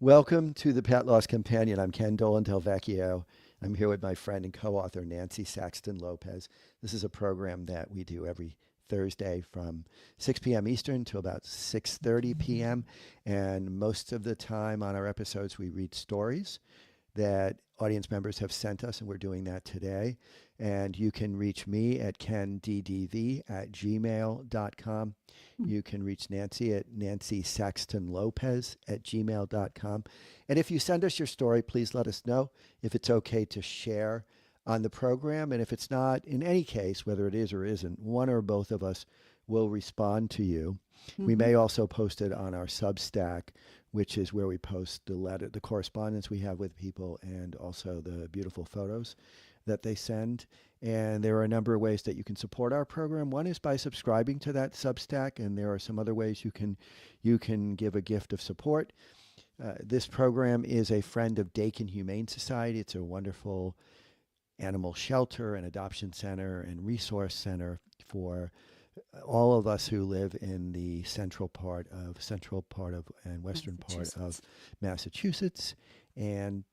Welcome to the Pet Loss Companion. I'm Dolan-Del Vecchio. I'm here with my friend and co-author Nancy Saxton-Lopez. This is a program that we do every Thursday from 6 p.m. Eastern to about 6:30 p.m. And most of the time on our episodes, we read stories that audience members have sent us, and we're doing that today. And you can reach me at kenddv@gmail.com. You can reach Nancy at nancysaxtonlopez@gmail.com. And if you send us your story, please let us know if it's okay to share on the program. And if it's not, in any case, whether it is or isn't, one or both of us will respond to you. We may also post it on our Substack, which is where we post the correspondence we have with people, and also the beautiful photos that they send. And there are a number of ways that you can support our program. One is by subscribing to that Substack, and there are some other ways you can give a gift of support. This program is a friend of Dakin Humane Society. It's a wonderful animal shelter and adoption center and resource center for all of us who live in the central part of and western part of Massachusetts. And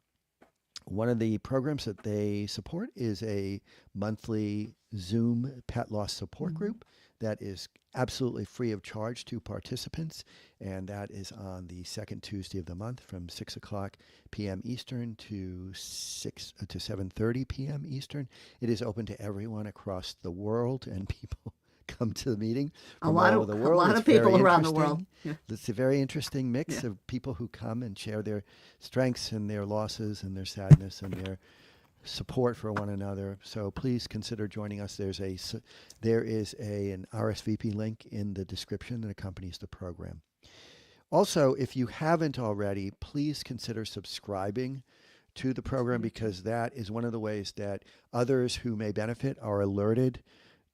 one of the programs that they support is a monthly Zoom pet loss support group that is absolutely free of charge to participants. And that is on the second Tuesday of the month from 6 o'clock p.m. Eastern to 7:30 p.m. Eastern. It is open to everyone across the world, and people come to the meeting from all over the world. A lot It's of people very around the interesting. world. Yeah. It's a very interesting mix of people who come and share their strengths and their losses and their sadness and their support for one another. So please consider joining us. There is an RSVP link in the description that accompanies the program. Also, if you haven't already, please consider subscribing to the program, because that is one of the ways that others who may benefit are alerted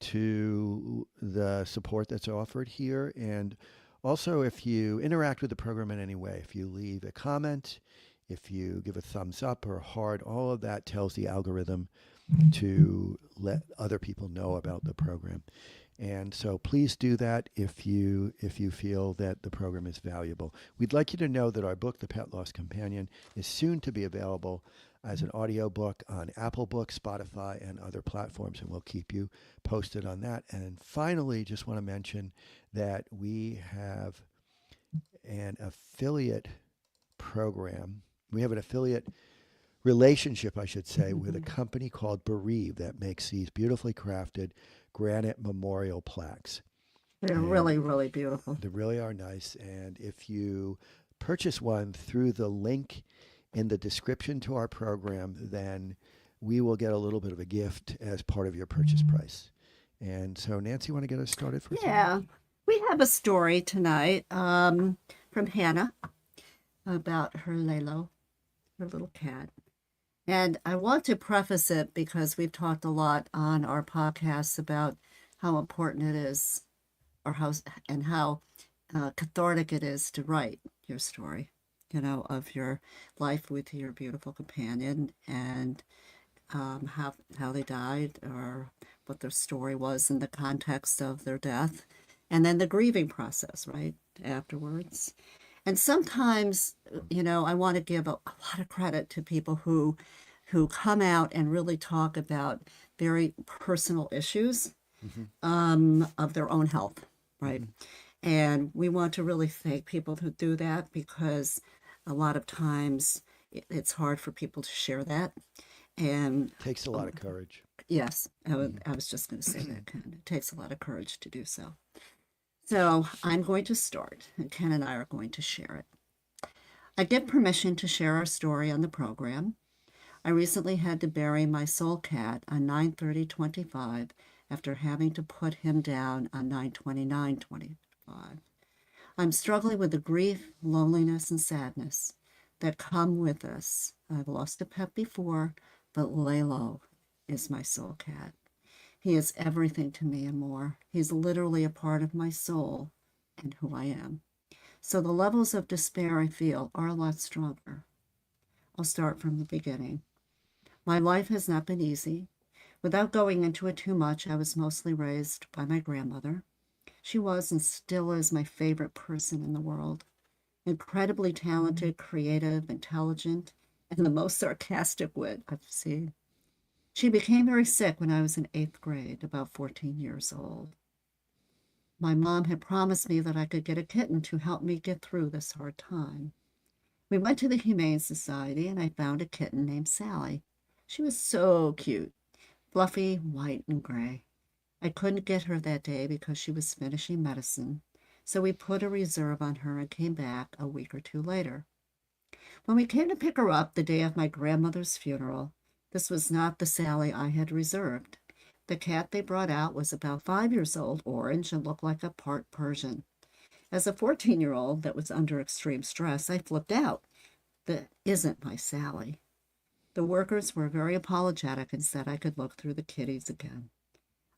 to the support that's offered here. And also, if you interact with the program in any way, if you leave a comment, if you give a thumbs up or a heart, all of that tells the algorithm to let other people know about the program. And so please do that if you feel that the program is valuable. We'd like you to know that our book, The Pet Loss Companion, is soon to be available as an audiobook on Apple Books, Spotify, and other platforms, and we'll keep you posted on that. And finally, just want to mention that we have an affiliate program. We have an affiliate relationship, I should say, with a company called Bereave that makes these beautifully crafted granite memorial plaques. They're really, really beautiful. They really are nice. And if you purchase one through the link in the description to our program, then we will get a little bit of a gift as part of your purchase price. And so, Nancy, want to get us started for Yeah, we have a story tonight from Hannah about her Laylo, her little cat. And I want to preface it because we've talked a lot on our podcasts about how important it is, or how cathartic it is to write your story, of your life with your beautiful companion, and how they died, or what their story was in the context of their death, and then the grieving process, right, afterwards. And sometimes, I want to give a lot of credit to people who come out and really talk about very personal issues of their own health, right? And we want to really thank people who do that, because a lot of times it's hard for people to share that. And it takes a lot of courage. Yes, I was just going to say that. It takes a lot of courage to do so. So I'm going to start, and Ken and I are going to share it. I get permission to share our story on the program. I recently had to bury my soul cat on 9/30/25 after having to put him down on 9/29/25. I'm struggling with the grief, loneliness, and sadness that come with this. I've lost a pet before, but Laylo is my soul cat. He is everything to me and more. He's literally a part of my soul and who I am. So the levels of despair I feel are a lot stronger. I'll start from the beginning. My life has not been easy. Without going into it too much, I was mostly raised by my grandmother. She was and still is my favorite person in the world. incredibly talented, creative, intelligent, and the most sarcastic wit I've seen. She became very sick when I was in 8th grade, about 14 years old. My mom had promised me that I could get a kitten to help me get through this hard time. We went to the Humane Society and I found a kitten named Sally. She was so cute, fluffy, white, and gray. I couldn't get her that day because she was finishing medicine, so we put a reserve on her and came back a week or two later. When we came to pick her up the day of my grandmother's funeral, this was not the Sally I had reserved. The cat they brought out was about 5 years old, orange, and looked like a part Persian. As a 14-year-old that was under extreme stress, I flipped out. That isn't my Sally. The workers were very apologetic and said I could look through the kitties again.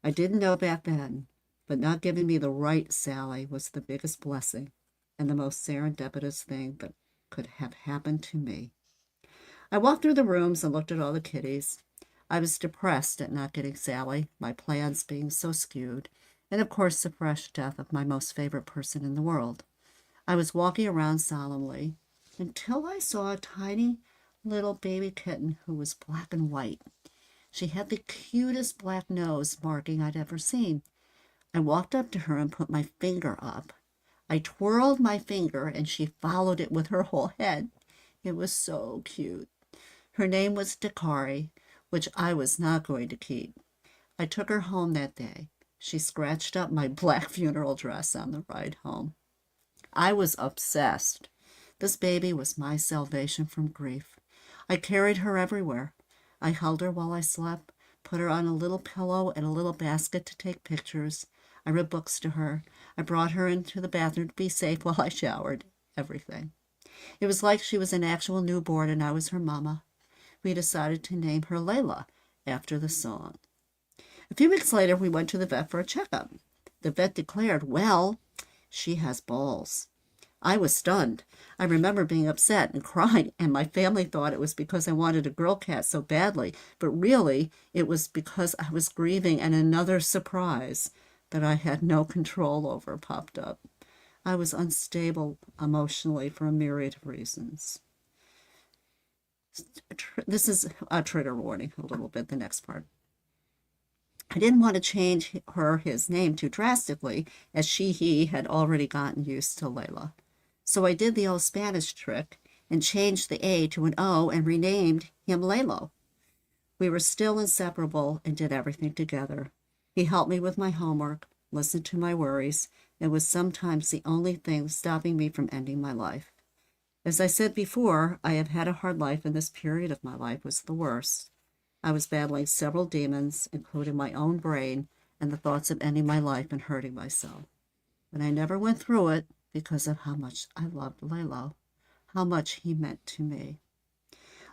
I didn't know back then, but not giving me the right Sally was the biggest blessing and the most serendipitous thing that could have happened to me. I walked through the rooms and looked at all the kitties. I was depressed at not getting Sally, my plans being so skewed, and of course the fresh death of my most favorite person in the world. I was walking around solemnly until I saw a tiny little baby kitten who was black and white. She had the cutest black nose marking I'd ever seen. I walked up to her and put my finger up. I twirled my finger and she followed it with her whole head. It was so cute. Her name was Dakari, which I was not going to keep. I took her home that day. She scratched up my black funeral dress on the ride home. I was obsessed. This baby was my salvation from grief. I carried her everywhere. I held her while I slept, put her on a little pillow and a little basket to take pictures. I read books to her. I brought her into the bathroom to be safe while I showered. Everything. It was like she was an actual newborn and I was her mama. We decided to name her Layla, after the song. A few weeks later, we went to the vet for a checkup. The vet declared, well, she has balls. I was stunned. I remember being upset and crying, and my family thought it was because I wanted a girl cat so badly, but really it was because I was grieving and another surprise that I had no control over popped up. I was unstable emotionally for a myriad of reasons. This is a trigger warning a little bit, the next part. I didn't want to change his name too drastically, as he had already gotten used to Layla. So I did the old Spanish trick and changed the A to an O and renamed him Laylo. We were still inseparable and did everything together. He helped me with my homework, listened to my worries, and was sometimes the only thing stopping me from ending my life. As I said before, I have had a hard life, and this period of my life was the worst. I was battling several demons, including my own brain and the thoughts of ending my life and hurting myself. But I never went through it because of how much I loved Laylo, how much he meant to me.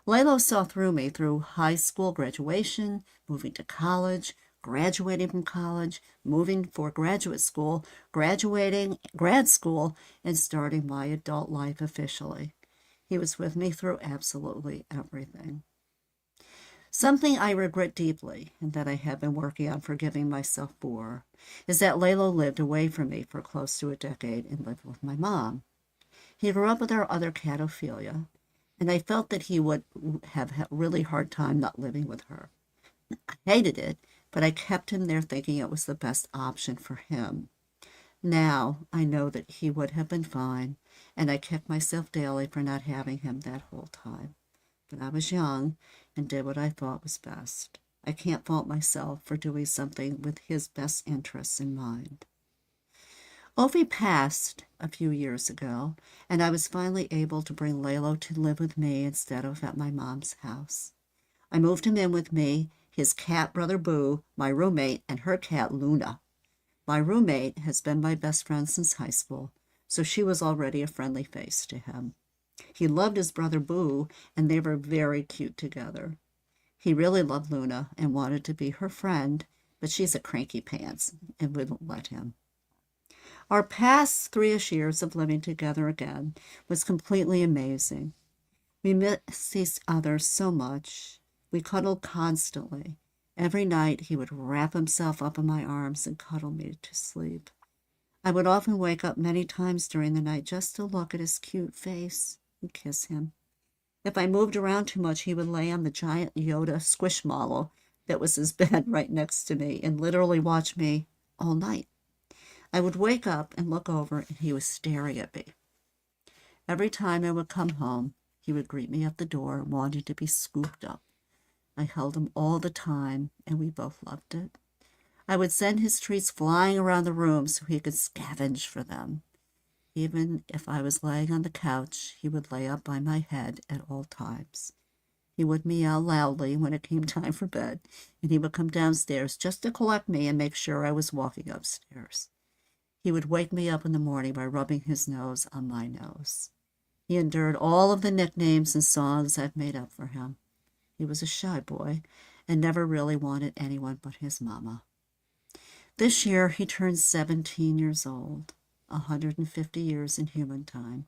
Laylo saw through me through high school graduation, moving to college, graduating from college, moving for graduate school, graduating grad school, and starting my adult life officially. He was with me through absolutely everything. Something I regret deeply, and that I have been working on forgiving myself for, is that Laylo lived away from me for close to a decade and lived with my mom. He grew up with our other cat, Ophelia, and I felt that he would have a really hard time not living with her. I hated it, but I kept him there thinking it was the best option for him. Now I know that he would have been fine, and I kick myself daily for not having him that whole time. But I was young and did what I thought was best. I can't fault myself for doing something with his best interests in mind. Ophi passed a few years ago, and I was finally able to bring Laylo to live with me instead of at my mom's house. I moved him in with me, his cat brother Boo, my roommate, and her cat Luna. My roommate has been my best friend since high school, so she was already a friendly face to him. He loved his brother Boo, and they were very cute together. He really loved Luna and wanted to be her friend, but she's a cranky pants and wouldn't let him. Our past 3-ish years of living together again was completely amazing. We missed each other so much. We cuddled constantly. Every night he would wrap himself up in my arms and cuddle me to sleep. I would often wake up many times during the night just to look at his cute face and kiss him. If I moved around too much, he would lay on the giant Yoda squishmallow that was his bed right next to me and literally watch me all night. I would wake up and look over, and he was staring at me. Every time I would come home, he would greet me at the door, wanting to be scooped up. I held him all the time, and we both loved it. I would send his treats flying around the room so he could scavenge for them. Even if I was laying on the couch, he would lay up by my head at all times. He would meow loudly when it came time for bed, and he would come downstairs just to collect me and make sure I was walking upstairs. He would wake me up in the morning by rubbing his nose on my nose. He endured all of the nicknames and songs I've made up for him. He was a shy boy and never really wanted anyone but his mama. This year, he turned 17 years old, 150 years in human time.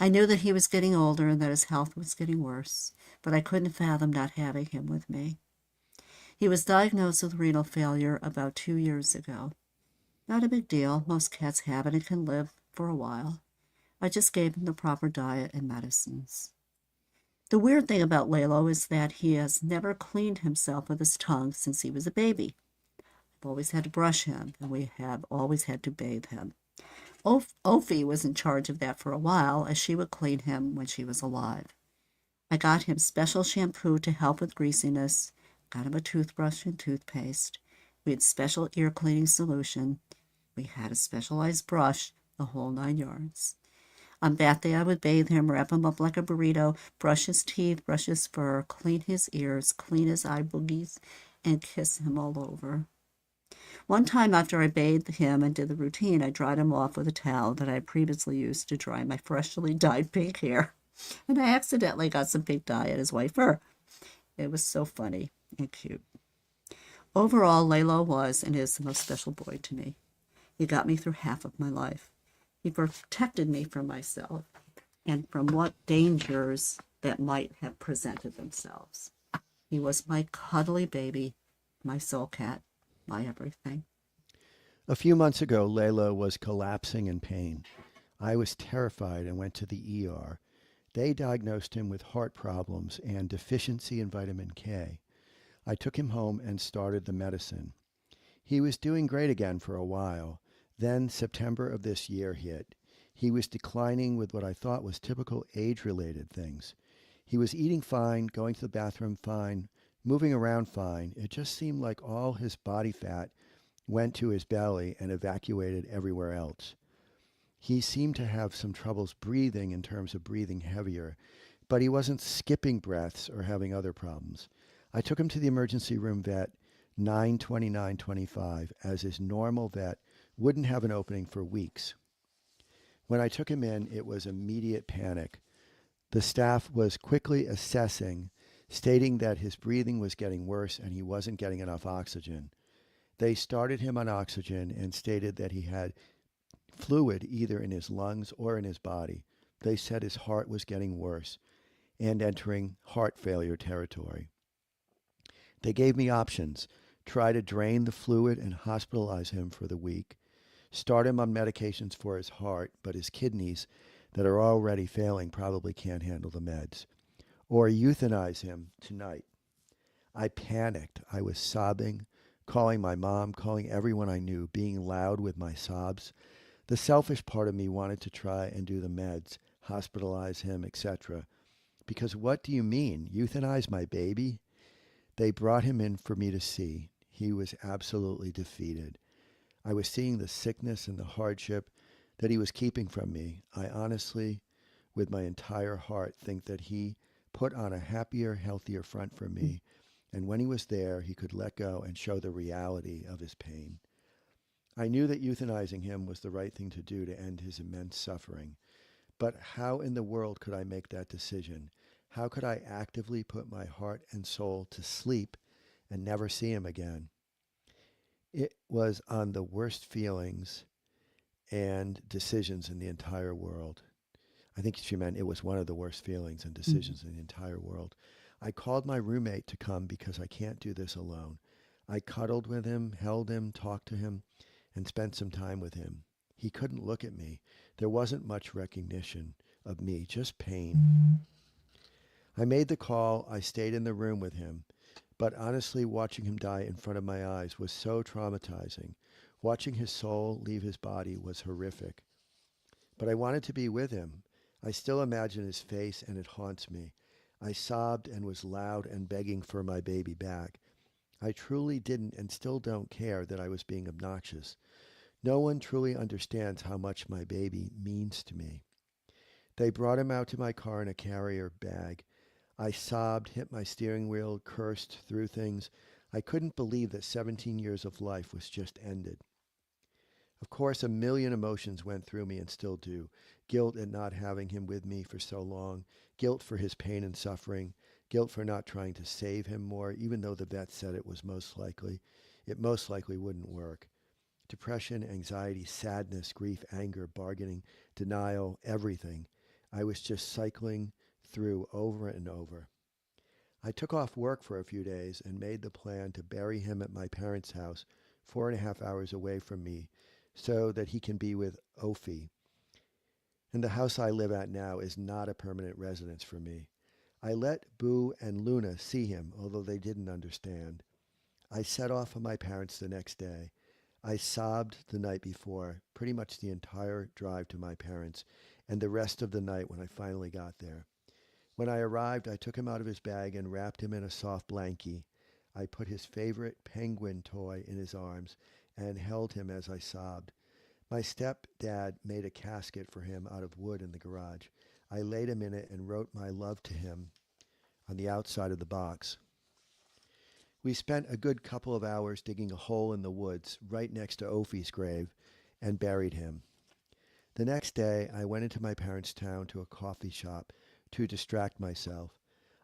I knew that he was getting older and that his health was getting worse, but I couldn't fathom not having him with me. He was diagnosed with renal failure about 2 years ago. Not a big deal. Most cats have it and can live for a while. I just gave him the proper diet and medicines. The weird thing about Laylo is that he has never cleaned himself with his tongue since he was a baby. I've always had to brush him, and we have always had to bathe him. Ophi was in charge of that for a while, as she would clean him when she was alive. I got him special shampoo to help with greasiness, got him a toothbrush and toothpaste. We had special ear cleaning solution. We had a specialized brush, the whole 9 yards. On bath day, I would bathe him, wrap him up like a burrito, brush his teeth, brush his fur, clean his ears, clean his eye boogies, and kiss him all over. One time after I bathed him and did the routine, I dried him off with a towel that I had previously used to dry my freshly dyed pink hair, and I accidentally got some pink dye at his white fur. It was so funny and cute. Overall, Laylo was and is the most special boy to me. He got me through half of my life. He protected me from myself and from what dangers that might have presented themselves. He was my cuddly baby, my soul cat, my everything. A few months ago, Layla was collapsing in pain. I was terrified and went to the ER. They diagnosed him with heart problems and deficiency in vitamin K. I took him home and started the medicine. He was doing great again for a while. Then September of this year hit. He was declining with what I thought was typical age-related things. He was eating fine, going to the bathroom fine, moving around fine. It just seemed like all his body fat went to his belly and evacuated everywhere else. He seemed to have some troubles breathing in terms of breathing heavier, but he wasn't skipping breaths or having other problems. I took him to the emergency room vet 9/29/25 as his normal vet wouldn't have an opening for weeks. When I took him in, it was immediate panic. The staff was quickly assessing, stating that his breathing was getting worse and he wasn't getting enough oxygen. They started him on oxygen and stated that he had fluid either in his lungs or in his body. They said his heart was getting worse and entering heart failure territory. They gave me options: try to drain the fluid and hospitalize him for the week, start him on medications for his heart, but his kidneys that are already failing probably can't handle the meds, or euthanize him tonight. I panicked. I was sobbing, calling my mom, calling everyone I knew, being loud with my sobs. The selfish part of me wanted to try and do the meds, hospitalize him, etc. Because what do you mean? Euthanize my baby? They brought him in for me to see. He was absolutely defeated. I was seeing the sickness and the hardship that he was keeping from me. I honestly, with my entire heart, think that he put on a happier, healthier front for me. And when he was there, he could let go and show the reality of his pain. I knew that euthanizing him was the right thing to do to end his immense suffering. But how in the world could I make that decision? How could I actively put my heart and soul to sleep and never see him again? It was on the worst feelings and decisions in the entire world. I think she meant it was one of the worst feelings and decisions in the entire world. I called my roommate to come because I can't do this alone. I cuddled with him, held him, talked to him, and spent some time with him. He couldn't look at me. There wasn't much recognition of me, just pain. I made the call. I stayed in the room with him. But honestly, watching him die in front of my eyes was so traumatizing. Watching his soul leave his body was horrific. But I wanted to be with him. I still imagine his face, and it haunts me. I sobbed and was loud and begging for my baby back. I truly didn't and still don't care that I was being obnoxious. No one truly understands how much my baby means to me. They brought him out to my car in a carrier bag. I sobbed, hit my steering wheel, cursed, threw things. I couldn't believe that 17 years of life was just ended. Of course, a million emotions went through me and still do. Guilt at not having him with me for so long, guilt for his pain and suffering, guilt for not trying to save him more, even though the vet said it most likely wouldn't work. Depression, anxiety, sadness, grief, anger, bargaining, denial, everything. I was just cycling through over and over. I took off work for a few days and made the plan to bury him at my parents' house, 4.5 hours away from me, so that he can be with Ophi. And the house I live at now is not a permanent residence for me. I let Boo and Luna see him, although they didn't understand. I set off for my parents the next day. I sobbed the night before, pretty much the entire drive to my parents, and the rest of the night when I finally got there. When I arrived, I took him out of his bag and wrapped him in a soft blankie. I put his favorite penguin toy in his arms and held him as I sobbed. My stepdad made a casket for him out of wood in the garage. I laid him in it and wrote my love to him on the outside of the box. We spent a good couple of hours digging a hole in the woods right next to Ophi's grave and buried him. The next day, I went into my parents' town to a coffee shop to distract myself.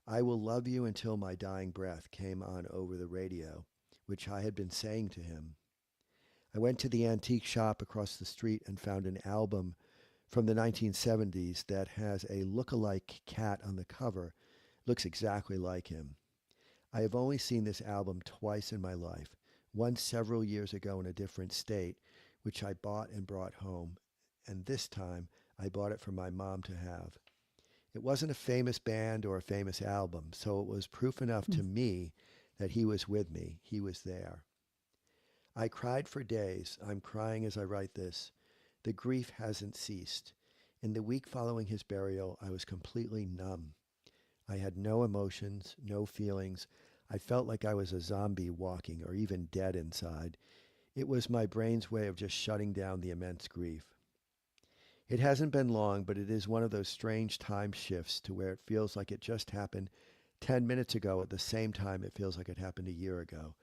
I will love you until my dying breath came on over the radio, which I had been saying to him. I went to the antique shop across the street and found an album from the 1970s that has a look-alike cat on the cover. Looks exactly like him. I have only seen this album twice in my life, once several years ago in a different state, which I bought and brought home, and this time I bought it for my mom to have. It wasn't a famous band or a famous album, so it was proof enough to me that he was with me. He was there. I cried for days. I'm crying as I write this. The grief hasn't ceased. In the week following his burial, I was completely numb. I had no emotions, no feelings. I felt like I was a zombie walking or even dead inside. It was my brain's way of just shutting down the immense grief. It hasn't been long, but it is one of those strange time shifts to where it feels like it just happened 10 minutes ago at the same time it feels like it happened a year ago.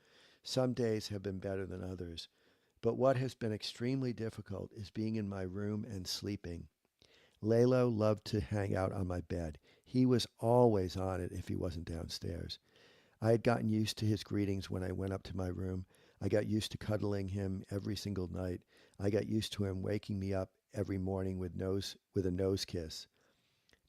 Some days have been better than others, but what has been extremely difficult is being in my room and sleeping. Laylo loved to hang out on my bed. He was always on it if he wasn't downstairs. I had gotten used to his greetings when I went up to my room. I got used to cuddling him every single night. I got used to him waking me up every morning with a nose kiss.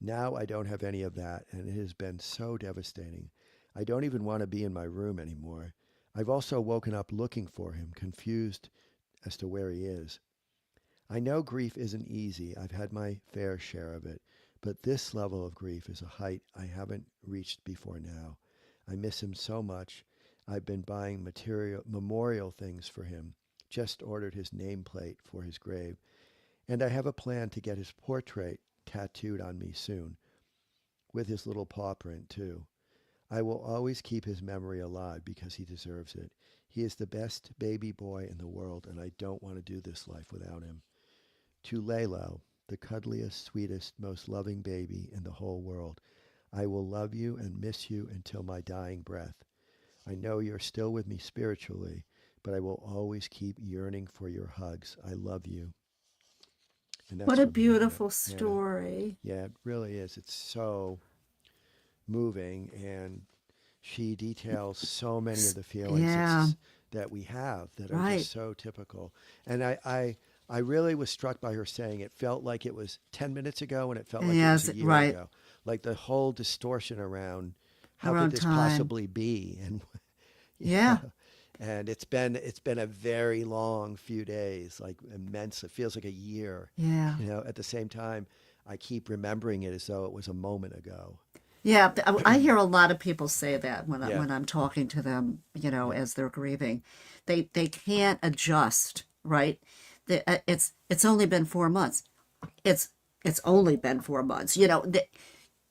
Now I don't have any of that, and it has been so devastating. I don't even want to be in my room anymore. I've also woken up looking for him, confused as to where he is. I know grief isn't easy. I've had my fair share of it, but this level of grief is a height I haven't reached before now. I miss him so much. I've been buying memorial things for him, just ordered his nameplate for his grave, and I have a plan to get his portrait tattooed on me soon, with his little paw print too. I will always keep his memory alive because he deserves it. He is the best baby boy in the world, and I don't want to do this life without him. To Laylo, the cuddliest, sweetest, most loving baby in the whole world, I will love you and miss you until my dying breath. I know you're still with me spiritually, but I will always keep yearning for your hugs. I love you. And that's What a from Hannah. beautiful Hannah. story. Yeah, it really is. It's so moving, and she details so many of the feelings Yeah, that we have that are right. just so typical. And I really was struck by her saying it felt like it was 10 minutes ago and it felt like it was Yes, a year right. ago. Like the whole distortion around how could Around this time. possibly be? And Yeah. yeah, And it's been a very long few days, like immense. It feels like a year. Yeah. At the same time, I keep remembering it as though it was a moment ago. Yeah, I hear a lot of people say that Yeah, when I'm talking to them, yeah, as they're grieving, they can't adjust, right? It's only been 4 months. It's it's only been 4 months.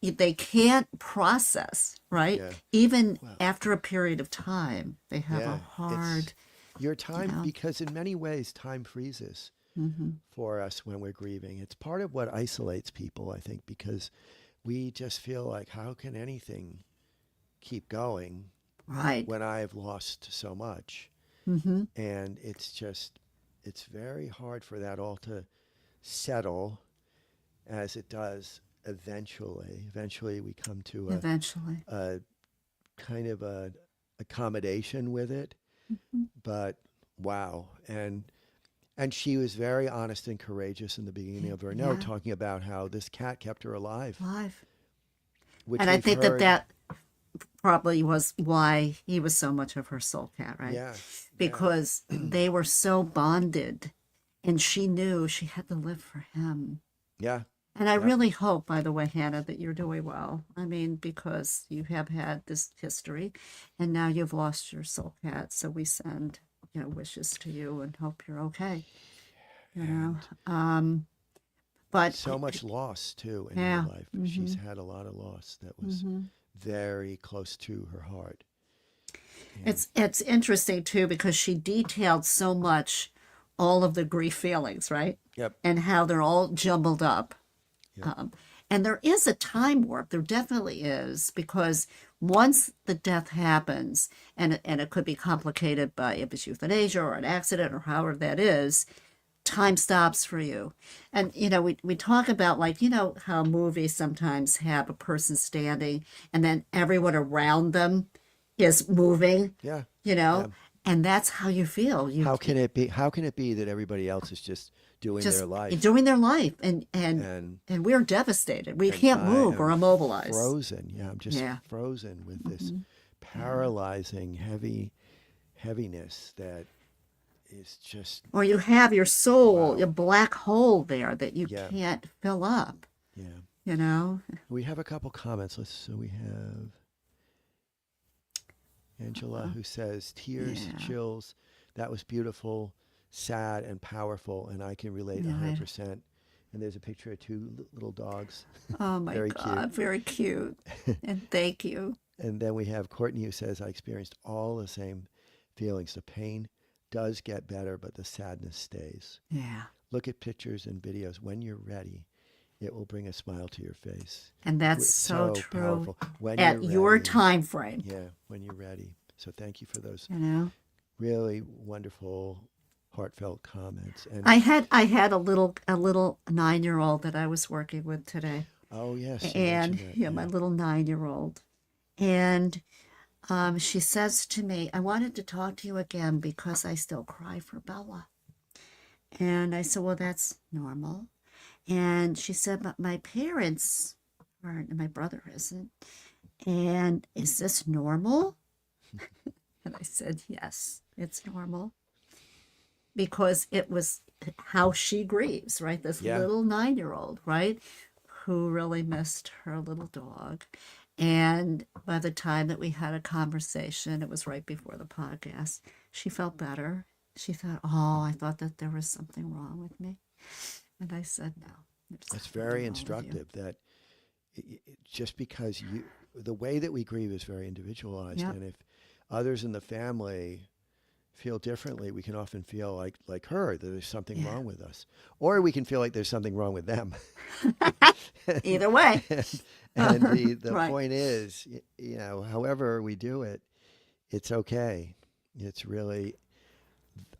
They can't process, right? yeah. Even Well, after a period of time, they have a yeah. It's hard, your you time know. because in many ways time freezes Hmm. for us when we're grieving. It's part of what isolates people, I think, because we just feel like how can anything keep going Right. when I've lost so much? Hmm. And it's very hard for that all to settle as it does eventually. Eventually, we come to Eventually. a kind of a accommodation with it. Mhm. But wow, and she was very honest and courageous in the beginning of her note, Yeah, talking about how this cat kept her alive, live. which And I we've think that heard. that probably was why he was so much of her soul cat, right? Yeah, yeah, Because they were so bonded and she knew she had to live for him. yeah, And I yep, really hope, by the way, Hannah, that you're doing well. I mean, because you have had this history and now you've lost your soul cat. So we send, wishes to you and hope you're okay, you know. and Um, but so much loss too in her yeah. life. She's Hmm. had a lot of loss that was Hmm. very close to her heart. And It's interesting too because she detailed so much all of the grief feelings, right? yep, And how they're all jumbled up. yep, Um, and there is a time warp. There definitely is because once the death happens, and it could be complicated by if it's euthanasia or an accident or however that is, time stops for you. And we talk about, like, how movies sometimes have a person standing and then everyone around them is moving, yeah, you yeah. know, and that's how you feel. You How can it be? How can it be that everybody else is just doing just their life doing their life, and and we're devastated. We and can't I move or am immobilize. frozen. Yeah, I'm just Yeah. frozen with this Hmm. Yeah. paralyzing heaviness that is just Or you have your soul, a wow. black hole there that you Yeah, can't fill up, yeah. you know? We have a couple comments. So we have Angela who says tears, Yeah. chills. That was beautiful, sad, and powerful, and I can relate Right. 100%. And there's a picture of two little dogs, Oh my very cute. God, very cute. And thank you. And then we have Courtney who says, I experienced all the same feelings. The pain does get better, but the sadness stays. Yeah. Look at pictures and videos. When you're ready, it will bring a smile to your face. And that's so So true powerful. When you're at your ready. time frame, Yeah, when you're ready. So thank you for those you know? really wonderful, heartfelt comments. And I had a little 9-year-old that I was working with today. oh, yes, you And mentioned that. yeah, my Yeah. little 9-year-old. And she says to me, I wanted to talk to you again because I still cry for Bella. And I said, well, that's normal. And she said, but my parents aren't, and my brother isn't. And is this normal? And I said, yes, it's normal. Because it was how she grieves, right? This Yeah. little 9-year-old, right? Who really missed her little dog. And by the time that we had a conversation, it was right before the podcast, she felt better. She thought, oh, I thought that there was something wrong with me. And I said, no, there's It's nothing very wrong with you. instructive that just because the way that we grieve is very individualized. Yep. And if others in the family feel differently, we can often feel like her, that there's something Yeah. wrong with us. Or we can feel like there's something wrong with them. Either way. And the Right. point is, however we do it, it's okay. It's really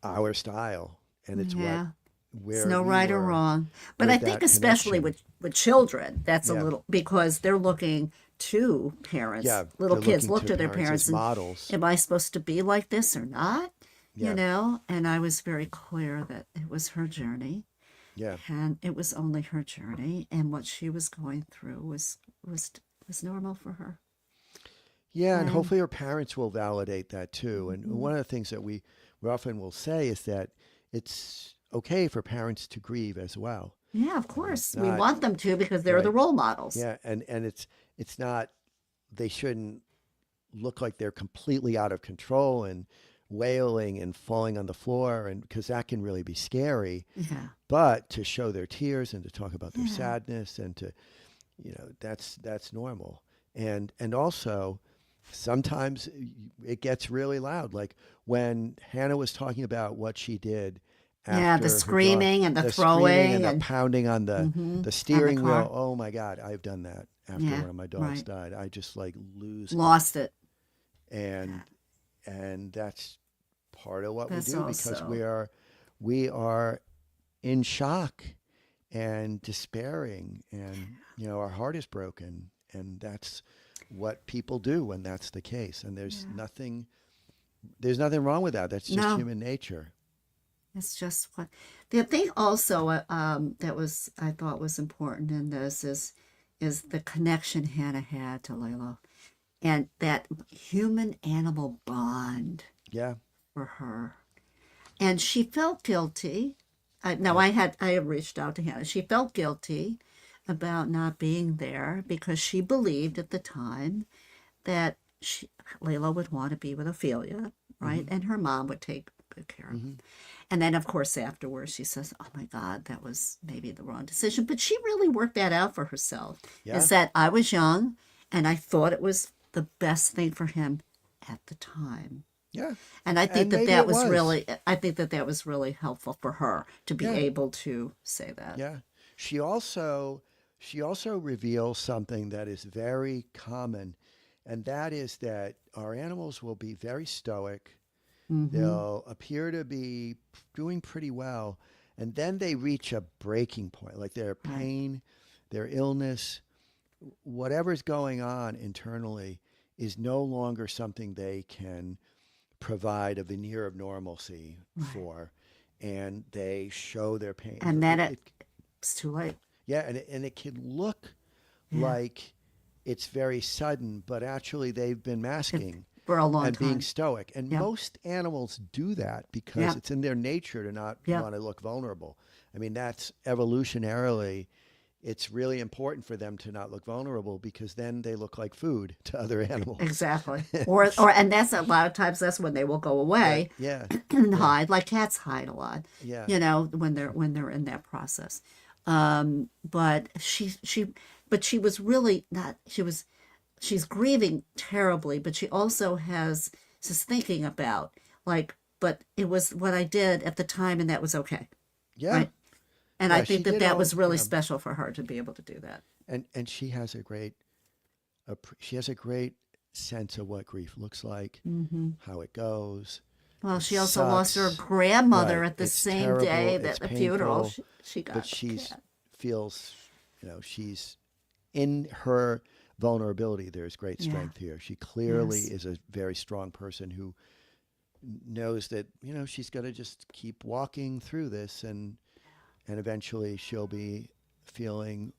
our style, and it's what Yeah. It's where no we right or were wrong. But I with think that especially connection. with children, that's a Yeah, little because they're looking to parents. yeah, Little they're kids looking look to to their parents as parents and models. am I supposed to be like this or not? Yeah, And I was very clear that it was her journey yeah, and it was only her journey and what she was going through was normal for her. Yeah, and And hopefully her parents will validate that too. And one of the things that we often will say is that it's okay for parents to grieve as well. yeah, of It's course, we not want them to because they're the right. role models. Yeah, and it's not, they shouldn't look like they're completely out of control and wailing and falling on the floor, and because that can really be scary. Yeah, But to show their tears and to talk about their yeah, sadness and to, that's normal. And also sometimes it gets really loud, like when Hannah was talking about what she did yeah. The after her dog, screaming and the the screaming and throwing the and pounding on the on the steering wheel. car. Oh my God, I've done that after Yeah, one of my dogs right. died. I just like lose it. Lost it. And that's part of what we That's do, because also we are in shock and despairing, and our heart is broken, and that's what people do when that's the case. And there's yeah. nothing wrong with that. That's just No, human nature. it's just what the thing also that was I thought was important in this is the connection Hannah had to Laylo and that human animal bond Yeah. for her. And she felt guilty. Now Yep. I had reached out to Hannah. She felt guilty about not being there because she believed at the time that Layla would want to be with Ophelia, right? Hmm. And her mom would take good care of him. Hmm. And then, of course, afterwards, she says, "Oh my God, that was maybe the wrong decision." But she really worked that out for herself. Yeah. Is that I was young, and I thought it was the best thing for him at the time. Yeah. And I think And that maybe that it was was. really, I think that that was really helpful for her to be Yeah. able to say that. Yeah. She also reveals something that is very common, and that is that our animals will be very stoic. Mm-hmm. They'll appear to be doing pretty well, and then they reach a breaking point, like their Right. pain, their illness, whatever's going on internally is no longer something they can provide a veneer of normalcy Right. for, and they show their pain. And then it's too late. Yeah, and it can look Yeah. like it's very sudden, but actually they've been It, masking for a long and being time. stoic. And Yep. most animals do that because Yep. it's in their nature to not Yep. want to look vulnerable. I mean, that's evolutionarily, it's really important for them to not look vulnerable, because then they look like food to other animals. Exactly. And that's a lot of times that's when they will go Yeah, away yeah, and yeah, hide, like cats hide a lot, yeah, when they're in that process. But but she was really not, she's grieving terribly, but she also has just thinking about like, but it was what I did at the time and that was okay. yeah, Right. And I yeah. She think that did that all, was really special for her to be able to do that. and she has a great sense of what grief looks like, Hmm. how it goes. Well, It she also lost her sucks. grandmother Right. at the It's same day terrible. It's that the funeral painful. she But got the she's cat. feels, she's in her vulnerability. There's great Yeah. strength here. She clearly Yes. is a very strong person who knows that, she's got to just keep walking through this, and eventually she'll be feeling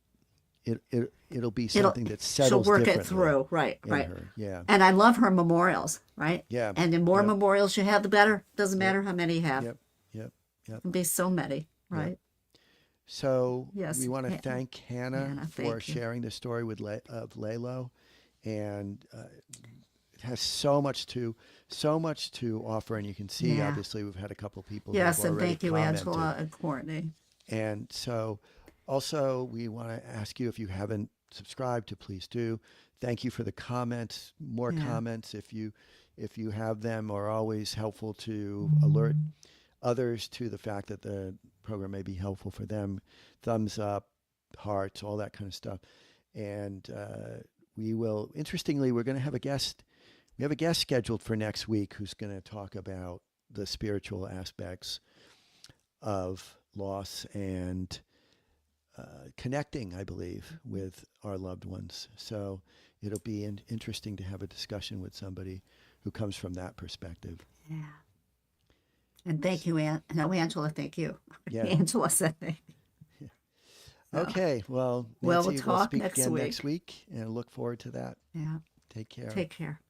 it'll be It'll something that she'll settles work it differently through. Right, in right. her. Yeah. And I love her memorials, right? Yeah. And the more Yep. memorials you have, the better. Doesn't Yep. matter how many you have. Yep. Yep. Yep. It can be so many, Yep. right? So Yes. we want to thank Hannah Hannah, for thank you. sharing the story of Laylo, and it has so much to offer. And you can see, Yeah. obviously, we've had a couple people who Yes, have and already thank you, commented. Angela and Courtney. And so, also, we want to ask you, if you haven't subscribed, to please do. Thank you for the comments. More Yeah. comments, if you have them, are always helpful to alert others to the fact that the program may be helpful for them. Thumbs up, hearts, all that kind of stuff. And interestingly, we're going to have a guest. We have a guest scheduled for next week who's going to talk about the spiritual aspects of loss and connecting, I believe, with our loved ones. So it'll be interesting to have a discussion with somebody who comes from that perspective. Yeah. And thank you, no, Angela, thank you. Yeah. Angela said thank you. So, Okay. Well, well, we'll Nancy, talk speak next again week. next week, and look forward to that. Yeah. Take care. Take care.